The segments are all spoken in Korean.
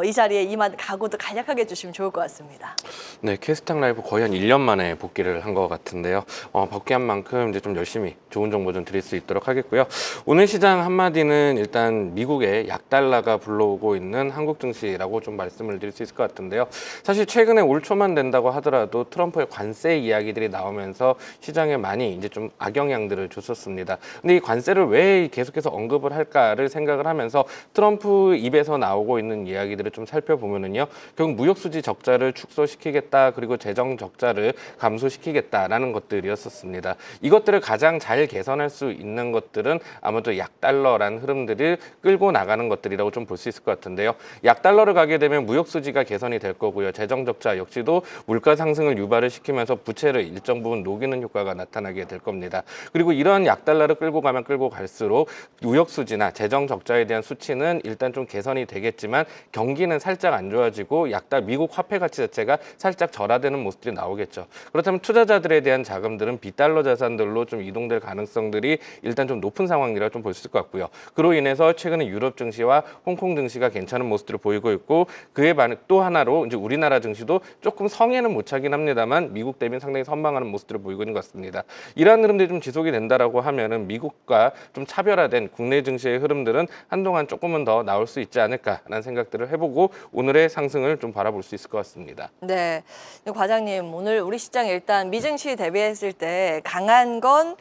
이 자리에 임한 각오도 간략하게 해주시면 좋을 것 같습니다. 네, 캐스팅 라이브 거의 한 1년 만에 복귀를 한 것 같은데요. 복귀한 만큼 이제 좀 열심히 좋은 정보 좀 드릴 수 있도록 하겠고요. 오늘 시장 한마디는 일단 미국의 약달러가 불러오고 있는 한국 증시라고 좀 말씀을 드릴 수 있을 것 같은데요. 사실 최근에 올 초만 된다고 하더라도 트럼프의 관세 이야기들이 나오면서 시장에 많이 이제 좀 악영향들을 줬었습니다. 근데 이 관세를 왜 계속해서 언급을 할까를 생각을 하면서 트럼프 입에서 나오고 있는 이야기들을 좀 살펴보면은요. 결국 무역수지 적자를 축소시키겠다, 그리고 재정 적자를 감소시키겠다라는 것들이었었습니다. 이것들을 가장 잘 개선할 수 있는 것들은 아무래도 약달러라는 흐름들을 끌고 나가는 것들이라고 좀 볼 수 있을 것 같은데요. 약달러를 가게 되면 무역수지가 개선이 될 거고요. 재정 적자 역시도 물가 상승을 유발을 시키면서 부채를 일정 부분 녹이는 효과가 나타나게 될 겁니다. 그리고 이런 약달러를 끌고 가면 끌고 갈수록 무역수지나 재정 적자에 대한 수치는 일단 좀 개선이 되겠지만 경기는 살짝 안 좋아지고 미국 화폐 가치 자체가 살짝 절하되는 모습들이 나오겠죠. 그렇다면 투자자들에 대한 자금들은 비달러 자산들로 좀 이동될 가능성들이 일단 좀 높은 상황이라 좀 볼 수 있을 것 같고요. 그로 인해서 최근에 유럽 증시와 홍콩 증시가 괜찮은 모습들을 보이고 있고, 그에 반해 또 하나로 이제 우리나라 증시도 조금 성에는 못 차긴 합니다만 미국 대비는 상당히 선방하는 모습들을 보이고 있는 것 같습니다. 이러한 흐름들이 좀 지속이 된다라고 하면은 미국과 좀 차별화된 국내 증시의 흐름들은 한동안 조금은 더 나올 수 있지 않을까라는 생각들을 해보고 오늘의 상승을 좀 바라볼 수 있을 것 같습니다. 네, 과장님, 오늘 우리 시장 일단 미증시 대비했을 때 강한 건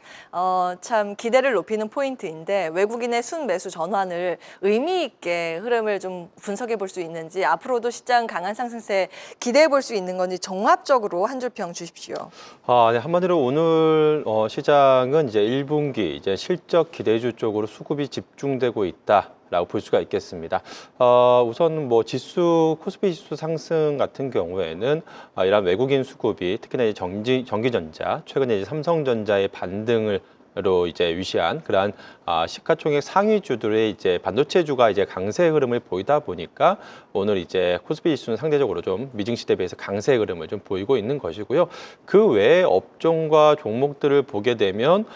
참 기대를 높이는 포인트인데, 외국인의 순매수 전환을 의미 있게 흐름을 좀 분석해 볼 수 있는지, 앞으로도 시장 강한 상승세 기대해 볼 수 있는 건지 종합적으로 한 줄 평 주십시오. 네, 한마디로 오늘 시장은 이제 1분기 이제 실적 기대주 쪽으로 수급이 집중되고 있다라고 볼 수가 있겠습니다. 우선 뭐 코스피 지수 상승 같은 경우에는 이런 외국인 수급이 특히나 이제 전기전자, 최근에 이제 삼성전자의 반등을 로 이제 위시한 그러한 시가총액 상위주들의 이제 반도체주가 이제 강세 흐름을 보이다 보니까 오늘 이제 코스피 지수는 상대적으로 좀 미증시 대비해서 강세 흐름을 좀 보이고 있는 것이고요. 그 외에 업종과 종목들을 보게 되면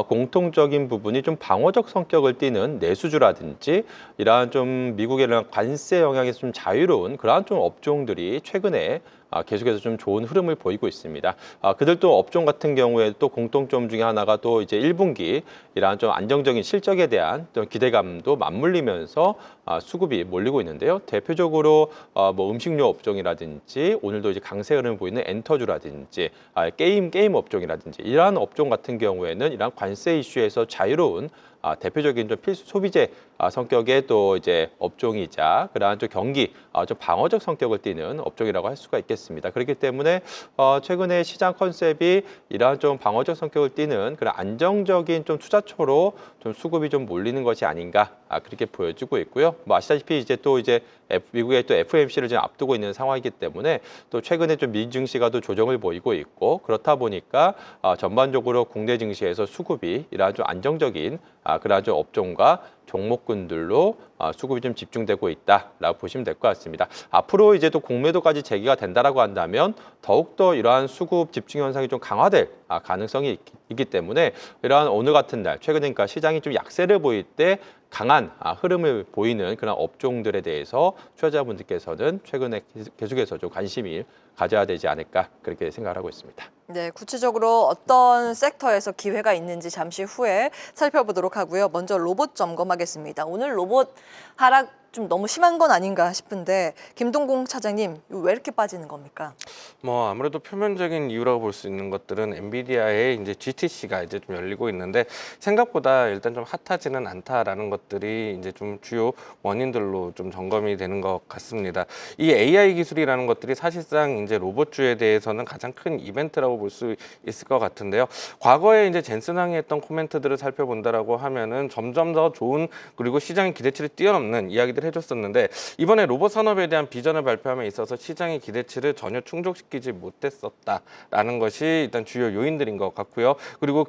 공통적인 부분이 좀 방어적 성격을 띠는 내수주라든지 이러한 좀 미국의 관세 영향에서 좀 자유로운 그러한 좀 업종들이 최근에 계속해서 좀 좋은 흐름을 보이고 있습니다. 그들도 업종 같은 경우에 또 공통점 중에 하나가 또 이제 1분기 이러한 좀 안정적인 실적에 대한 좀 기대감도 맞물리면서 수급이 몰리고 있는데요. 대표적으로 뭐 음식료 업종이라든지 오늘도 이제 강세 흐름을 보이는 엔터주라든지 게임 업종이라든지 이러한 업종 같은 경우에는 이러한 관세 이슈에서 자유로운 대표적인 좀 필수 소비재 성격의 또 이제 업종이자 그러한 좀 경기 좀 방어적 성격을 띠는 업종이라고 할 수가 있겠습니다. 그렇기 때문에 최근에 시장 컨셉이 이러한 좀 방어적 성격을 띠는 그런 안정적인 좀 투자처로 좀 수급이 좀 몰리는 것이 아닌가 그렇게 보여지고 있고요. 뭐 아시다시피 이제 또 이제 미국의 또 FOMC를 지금 앞두고 있는 상황이기 때문에 또 최근에 좀 미 증시가 또 조정을 보이고 있고, 그렇다 보니까 전반적으로 국내 증시에서 수급이 이러한 좀 안정적인 그러한 좀 업종과 종목군들로 수급이 좀 집중되고 있다라고 보시면 될 것 같습니다. 앞으로 이제 또 공매도까지 재개가 된다라고 한다면 더욱더 이러한 수급 집중 현상이 좀 강화될 가능성이 있기 때문에 이러한 오늘 같은 날 최근에 그러니까 시장이 좀 약세를 보일 때 강한 흐름을 보이는 그런 업종들에 대해서 투자자분들께서는 최근에 계속해서 좀 관심이 가져야 되지 않을까 그렇게 생각을 하고 있습니다. 네, 구체적으로 어떤 섹터에서 기회가 있는지 잠시 후에 살펴보도록 하고요. 먼저 로봇 점검하겠습니다. 오늘 로봇 하락 좀 너무 심한 건 아닌가 싶은데, 김동공 차장님, 왜 이렇게 빠지는 겁니까? 뭐 아무래도 표면적인 이유라고 볼 수 있는 것들은 엔비디아의 이제 GTC가 이제 좀 열리고 있는데 생각보다 일단 좀 핫하지는 않다라는 것들이 이제 좀 주요 원인들로 좀 점검이 되는 것 같습니다. 이 AI 기술이라는 것들이 사실상 이제 로봇주에 대해서는 가장 큰 이벤트라고 볼 수 있을 것 같은데요. 과거에 이제 젠슨왕이 했던 코멘트들을 살펴본다라고 하면은 점점 더 좋은, 그리고 시장의 기대치를 뛰어넘는 이야기들을 해줬었는데, 이번에 로봇 산업에 대한 비전을 발표함에 있어서 시장의 기대치를 전혀 충족시키지 못했었다라는 것이 일단 주요 요인들인 것 같고요. 그리고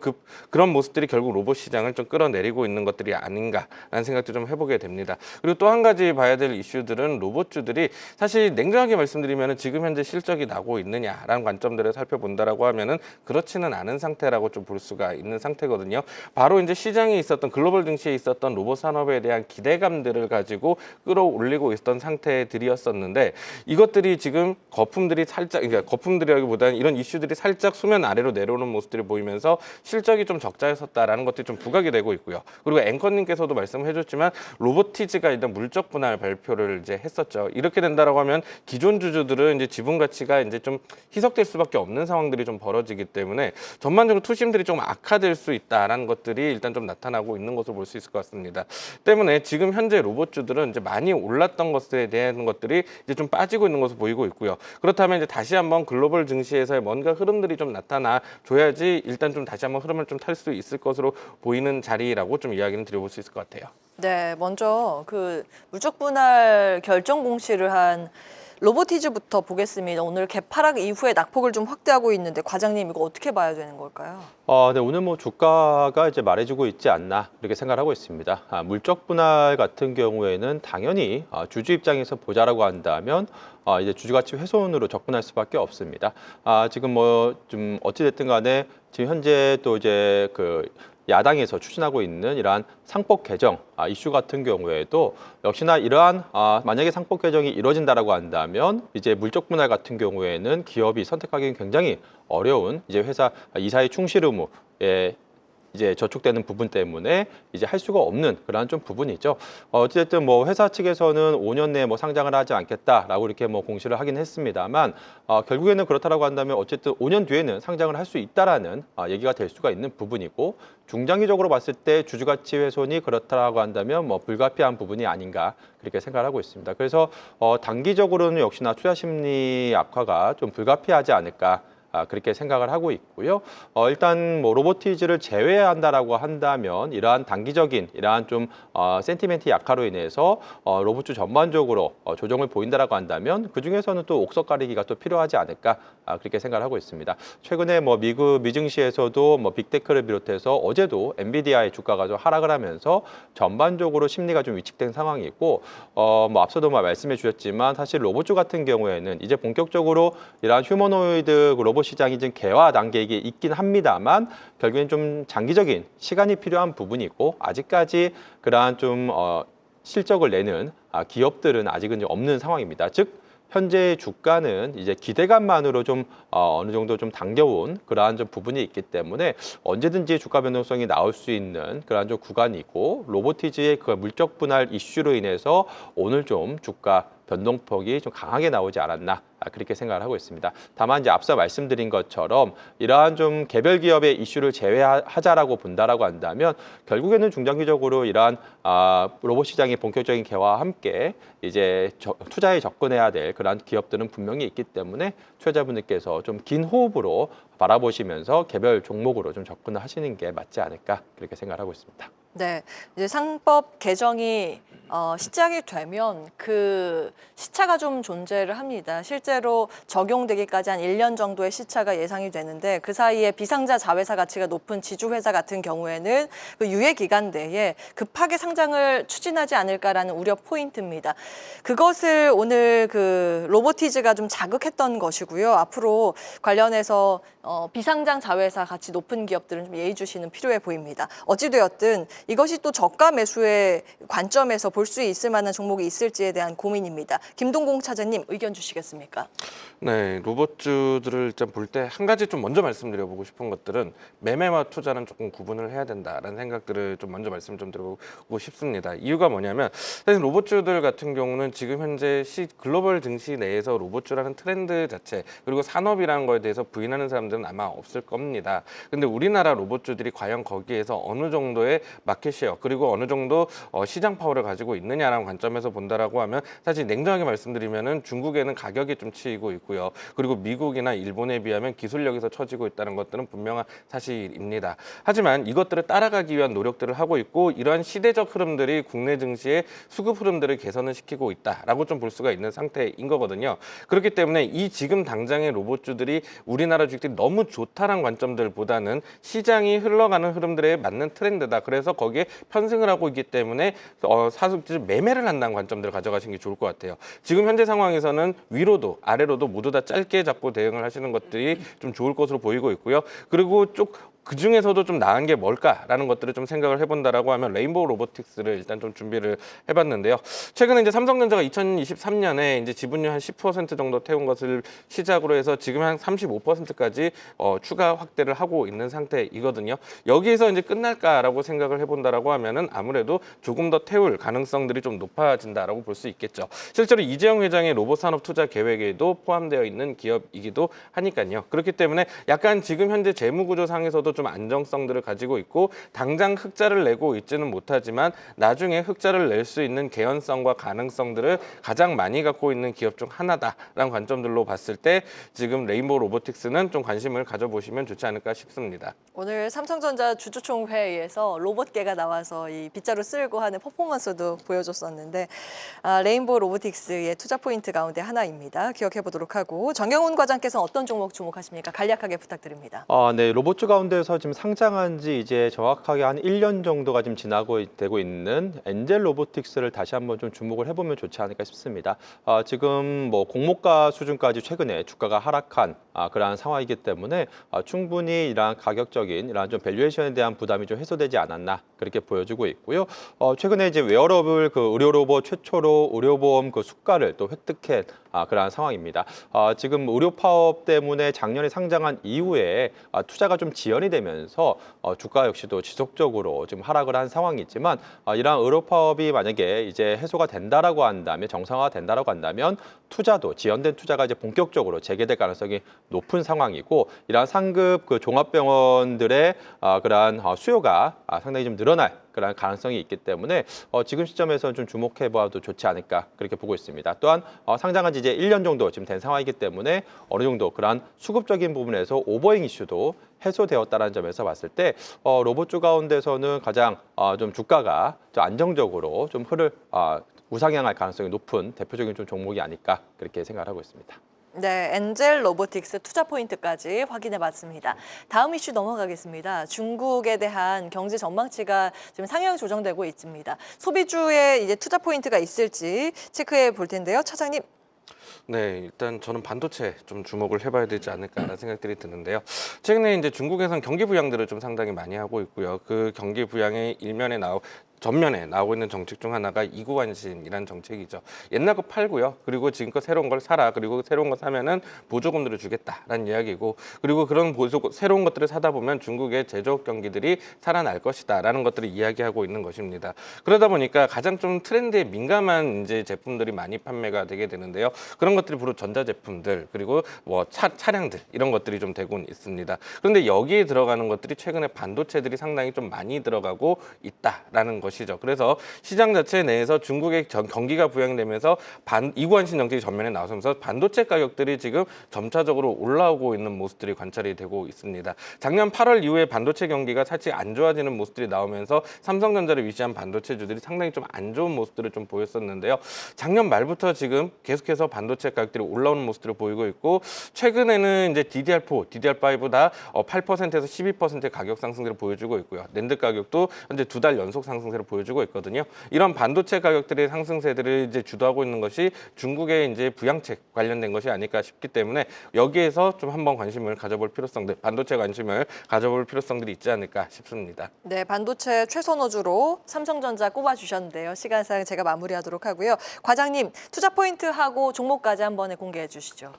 그런 모습들이 결국 로봇 시장을 좀 끌어내리고 있는 것들이 아닌가라는 생각도 좀 해보게 됩니다. 그리고 또 한 가지 봐야 될 이슈들은 로봇주들이 사실 냉정하게 말씀드리면 지금 현재 실적이 나고 있느냐라는 관점들을 살펴본다라고 하면은 그렇지는 않은 상태라고 좀 볼 수가 있는 상태거든요. 바로 이제 시장에 있었던 글로벌 증시에 있었던 로봇 산업에 대한 기대감들을 가지고 끌어올리고 있었던 상태들이었었는데 이것들이 지금 거품들이 살짝, 그러니까 거품들이라기보다는 이런 이슈들이 살짝 수면 아래로 내려오는 모습들이 보이면서 실적이 좀 적자였었다라는 것들이 좀 부각이 되고 있고요. 그리고 앵커님께서도 말씀해 줬지만 로보티즈가 일단 물적 분할 발표를 이제 했었죠. 이렇게 된다라고 하면 기존 주주들은 이제 지분 가치가 이제 좀 희석될 수밖에 없는 상황들이 좀 벌어지기 때문에 전반적으로 투심들이 좀 악화될 수 있다라는 것들이 일단 좀 나타나고 있는 것으로 볼 수 있을 것 같습니다. 때문에 지금 현재 로봇주들은 이제 많이 올랐던 것에 대한 것들이 이제 좀 빠지고 있는 것으로 보이고 있고요. 그렇다면 이제 다시 한번 글로벌 증시에서의 뭔가 흐름들이 좀 나타나 줘야지 일단 좀 다시 한번 흐름을 좀 탈 수 있을 것으로 보이는 자리라고 좀 이야기는 드려볼 수 있을 것 같아요. 네, 먼저 그 물적 분할 결정 공시를 한 로보티즈부터 보겠습니다. 오늘 개파락 이후에 낙폭을 좀 확대하고 있는데 과장님 이거 어떻게 봐야 되는 걸까요? 네, 오늘 뭐 주가가 이제 말해주고 있지 않나 이렇게 생각하고 있습니다. 물적 분할 같은 경우에는 당연히 주주 입장에서 보자라고 한다면 이제 주주 가치 훼손으로 접근할 수밖에 없습니다. 지금 뭐 좀 어찌 됐든 간에 지금 현재 또 이제 그 야당에서 추진하고 있는 이러한 상법 개정 이슈 같은 경우에도 역시나 이러한 만약에 상법 개정이 이루어진다라고 한다면 이제 물적 분할 같은 경우에는 기업이 선택하기는 굉장히 어려운 이제 회사 이사의 충실 의무에 이제 저촉되는 부분 때문에 이제 할 수가 없는 그러한 좀 부분이죠. 어쨌든 뭐 회사 측에서는 5년 내에 뭐 상장을 하지 않겠다라고 이렇게 뭐 공시를 하긴 했습니다만 결국에는 그렇다라고 한다면 어쨌든 5년 뒤에는 상장을 할 수 있다라는 얘기가 될 수가 있는 부분이고 중장기적으로 봤을 때 주주 가치 훼손이 그렇다라고 한다면 뭐 불가피한 부분이 아닌가 그렇게 생각을 하고 있습니다. 그래서 단기적으로는 역시나 투자 심리 악화가 좀 불가피하지 않을까. 그렇게 생각을 하고 있고요. 일단 뭐 로보티즈를 제외한다라고 한다면 이러한 단기적인 이러한 좀 센티멘트 약화로 인해서 로봇주 전반적으로 조정을 보인다라고 한다면 그 중에서는 또 옥석 가리기가 또 필요하지 않을까 그렇게 생각을 하고 있습니다. 최근에 뭐 미국 미증시에서도 뭐 빅테크를 비롯해서 어제도 엔비디아의 주가가 좀 하락을 하면서 전반적으로 심리가 좀 위축된 상황이고 뭐 앞서도 말씀해 주셨지만 사실 로봇주 같은 경우에는 이제 본격적으로 이러한 휴머노이드 로봇 시장이 지금 개화 단계에 있긴 합니다만 결국엔 좀 장기적인 시간이 필요한 부분이고 아직까지 그러한 좀 실적을 내는 기업들은 아직은 없는 상황입니다. 즉 현재 주가는 이제 기대감만으로 좀 어느 정도 좀 당겨온 그러한 좀 부분이 있기 때문에 언제든지 주가 변동성이 나올 수 있는 그러한 좀 구간이고 로보티즈의 그 물적 분할 이슈로 인해서 오늘 좀 주가 변동폭이 좀 강하게 나오지 않았나 그렇게 생각을 하고 있습니다. 다만 이제 앞서 말씀드린 것처럼 이러한 좀 개별 기업의 이슈를 제외하자라고 본다라고 한다면 결국에는 중장기적으로 이러한 로봇 시장의 본격적인 개화와 함께 이제 투자에 접근해야 될 그러한 기업들은 분명히 있기 때문에 투자자분들께서 좀 긴 호흡으로 바라보시면서 개별 종목으로 좀 접근을 하시는 게 맞지 않을까 그렇게 생각을 하고 있습니다. 네, 이제 상법 개정이 시작이 되면 그 시차가 좀 존재를 합니다. 실제로 적용되기까지 한 1년 정도의 시차가 예상이 되는데 그 사이에 비상자 자회사 가치가 높은 지주회사 같은 경우에는 그 유예 기간 내에 급하게 상장을 추진하지 않을까라는 우려 포인트입니다. 그것을 오늘 그 로보티즈가 좀 자극했던 것이고요. 앞으로 관련해서 비상장 자회사 가치 높은 기업들은 좀 예의주시는 필요해 보입니다. 어찌되었든 이것이 또 저가 매수의 관점에서 볼 수 있을 만한 종목이 있을지에 대한 고민입니다. 김동공 차장님 의견 주시겠습니까? 네, 로봇주들을 일단 볼 때 한 가지 좀 먼저 말씀드려보고 싶은 것들은 매매와 투자는 조금 구분을 해야 된다라는 생각들을 좀 먼저 말씀 좀 드리고 싶습니다. 이유가 뭐냐면 사실 로봇주들 같은 경우는 지금 현재 글로벌 증시 내에서 로봇주라는 트렌드 자체 그리고 산업이라는 거에 대해서 부인하는 사람들은 아마 없을 겁니다. 근데 우리나라 로봇주들이 과연 거기에서 어느 정도의 마켓쉐어 그리고 어느 정도 시장 파워를 가지고 있느냐라는 관점에서 본다라고 하면 사실 냉정하게 말씀드리면은 중국에는 가격이 좀 치이고 있고요. 그리고 미국이나 일본에 비하면 기술력에서 처지고 있다는 것들은 분명한 사실입니다. 하지만 이것들을 따라가기 위한 노력들을 하고 있고 이러한 시대적 흐름들이 국내 증시의 수급 흐름들을 개선을 시키고 있다라고 좀 볼 수가 있는 상태인 거거든요. 그렇기 때문에 이 지금 당장의 로봇주들이 우리나라 주식들이 너무 좋다는 관점들보다는 시장이 흘러가는 흐름들에 맞는 트렌드다. 그래서 거기에 편승을 하고 있기 때문에 사실 매매를 한다는 관점들을 가져가시는 게 좋을 것 같아요. 지금 현재 상황에서는 위로도 아래로도 모두 다 짧게 잡고 대응을 하시는 것들이 좀 좋을 것으로 보이고 있고요. 그리고 그 중에서도 좀 나은 게 뭘까라는 것들을 좀 생각을 해본다라고 하면 레인보우 로보틱스를 일단 좀 준비를 해봤는데요. 최근에 이제 삼성전자가 2023년에 이제 지분율 한 10% 정도 태운 것을 시작으로 해서 지금 한 35%까지 추가 확대를 하고 있는 상태이거든요. 여기에서 이제 끝날까라고 생각을 해본다라고 하면은 아무래도 조금 더 태울 가능성들이 좀 높아진다라고 볼 수 있겠죠. 실제로 이재용 회장의 로봇 산업 투자 계획에도 포함되어 있는 기업이기도 하니까요. 그렇기 때문에 약간 지금 현재 재무 구조상에서도 좀 안정성들을 가지고 있고 당장 흑자를 내고 있지는 못하지만 나중에 흑자를 낼 수 있는 개연성과 가능성들을 가장 많이 갖고 있는 기업 중 하나다라는 관점들로 봤을 때 지금 레인보우 로보틱스는 좀 관심을 가져보시면 좋지 않을까 싶습니다. 오늘 삼성전자 주주총회에서 로봇계가 나와서 이 빗자루 쓸고 하는 퍼포먼스도 보여줬었는데 레인보우 로보틱스의 투자 포인트 가운데 하나입니다. 기억해 보도록 하고 정경훈 과장께서는 어떤 종목 주목하십니까? 간략하게 부탁드립니다. 네, 로봇주 가운데서 지금 상장한 지 이제 정확하게 한 1년 정도가 지금 되고 있는 엔젤 로보틱스를 다시 한번 좀 주목을 해보면 좋지 않을까 싶습니다. 지금 뭐 공모가 수준까지 최근에 주가가 하락한 그러한 상황이기 때문에 충분히 이러한 가격적인 이러한 좀 밸류에이션에 대한 부담이 좀 해소되지 않았나 그렇게 보여지고 있고요. 최근에 이제 웨어러블 그 의료 로봇 최초로 의료보험 그 수가를 또 획득한 그러한 상황입니다. 지금 의료 파업 때문에 작년에 상장한 이후에 투자가 좀 지연이 되면서 주가 역시도 지속적으로 지금 하락을 한 상황이지만 이러한 의료 파업이 만약에 이제 해소가 된다라고 한다면 정상화가 된다라고 한다면 투자도 지연된 투자가 이제 본격적으로 재개될 가능성이 높은 상황이고 이러한 상급 그 종합병원들의 그러한 수요가 상당히 좀 늘어날 그런 가능성이 있기 때문에 지금 시점에서는 좀 주목해봐도 좋지 않을까 그렇게 보고 있습니다. 또한 상장한 지 이제 1년 정도 지금 된 상황이기 때문에 어느 정도 그러한 수급적인 부분에서 오버행 이슈도 해소되었다는 점에서 봤을 때 로봇주 가운데서는 가장 좀 주가가 좀 안정적으로 좀 우상향할 가능성이 높은 대표적인 좀 종목이 아닐까 그렇게 생각하고 있습니다. 네, 엔젤 로보틱스 투자 포인트까지 확인해 봤습니다. 다음 이슈 넘어가겠습니다. 중국에 대한 경제 전망치가 지금 상향 조정되고 있습니다. 소비주에 이제 투자 포인트가 있을지 체크해 볼 텐데요. 차장님. 네, 일단 저는 반도체 좀 주목을 해봐야 되지 않을까라는 생각들이 드는데요. 최근에 이제 중국에서는 경기 부양들을 좀 상당히 많이 하고 있고요. 그 경기 부양의 전면에 나오고 있는 정책 중 하나가 이구환신이라는 정책이죠. 옛날 거 팔고요. 그리고 지금껏 새로운 걸 사라. 그리고 새로운 거 사면은 보조금들을 주겠다라는 이야기고, 그리고 그런 새로운 것들을 사다 보면 중국의 제조업 경기들이 살아날 것이다라는 것들을 이야기하고 있는 것입니다. 그러다 보니까 가장 좀 트렌드에 민감한 이제 제품들이 많이 판매가 되게 되는데요. 그런 것들이 바로 전자제품들 그리고 뭐 차량들 이런 것들이 좀 되고 있습니다. 그런데 여기에 들어가는 것들이 최근에 반도체들이 상당히 좀 많이 들어가고 있다라는 것이죠. 그래서 시장 자체 내에서 중국의 경기가 부양되면서 이구환신 정책이 전면에 나서면서 반도체 가격들이 지금 점차적으로 올라오고 있는 모습들이 관찰이 되고 있습니다. 작년 8월 이후에 반도체 경기가 살짝 안 좋아지는 모습들이 나오면서 삼성전자를 위시한 반도체주들이 상당히 좀 안 좋은 모습들을 좀 보였었는데요. 작년 말부터 지금 계속해서 반도체 가격들이 올라오는 모습들을 보이고 있고, 최근에는 이제 DDR4, DDR5 다 8%에서 12%의 가격 상승세를 보여주고 있고요. 낸드 가격도 현재 2달 연속 상승세를 보여주고 있거든요. 이런 반도체 가격들의 상승세들을 이제 주도하고 있는 것이 중국의 이제 부양책 관련된 것이 아닐까 싶기 때문에 여기에서 좀 한번 관심을 가져볼 필요성들, 반도체 관심을 가져볼 필요성들이 있지 않을까 싶습니다. 네, 반도체 최선호주로 삼성전자 꼽아주셨는데요. 시간상 제가 마무리하도록 하고요. 과장님, 투자 포인트하고 종목까지 한번 공개해 주시죠.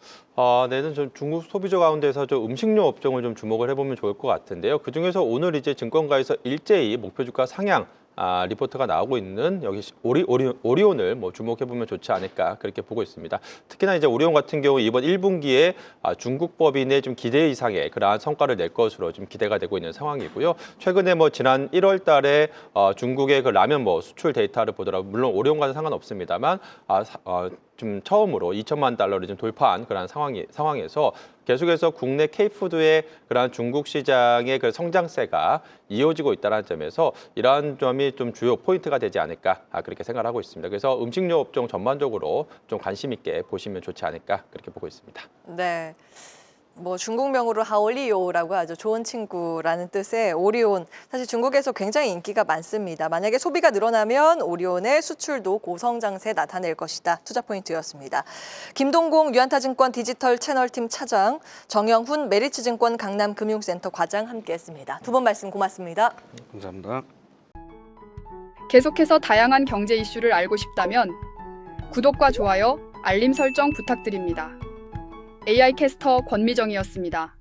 네, 좀 중국 소비자 가운데서 좀 음식료 업종을 좀 주목을 해보면 좋을 것 같은데요. 그중에서 오늘 이제 증권가에서 일제히 목표 주가 상향 리포트가 나오고 있는 여기 오리온을 뭐 주목해보면 좋지 않을까 그렇게 보고 있습니다. 특히나 이제 오리온 같은 경우 이번 1분기에 중국 법인의 좀 기대 이상의 그러한 성과를 낼 것으로 좀 기대가 되고 있는 상황이고요. 최근에 뭐 지난 1월 달에 중국의 그 라면 뭐 수출 데이터를 보더라도 물론 오리온과는 상관없습니다만 좀 처음으로 2천만 달러를 좀 돌파한 그런 상황에서 계속해서 국내 K푸드의 그러한 중국 시장의 그 성장세가 이어지고 있다는 점에서 이러한 점이 좀 주요 포인트가 되지 않을까 그렇게 생각을 하고 있습니다. 그래서 음식료 업종 전반적으로 좀 관심 있게 보시면 좋지 않을까 그렇게 보고 있습니다. 네. 뭐 중국명으로 하올리오라고 하죠. 좋은 친구라는 뜻의 오리온. 사실 중국에서 굉장히 인기가 많습니다. 만약에 소비가 늘어나면 오리온의 수출도 고성장세 나타낼 것이다. 투자 포인트였습니다. 김동공 유안타증권 디지털 채널팀 차장, 정영훈 메리츠증권 강남금융센터 과장 함께했습니다. 두 분 말씀 고맙습니다. 감사합니다. 계속해서 다양한 경제 이슈를 알고 싶다면 구독과 좋아요, 알림 설정 부탁드립니다. AI 캐스터 권미정이었습니다.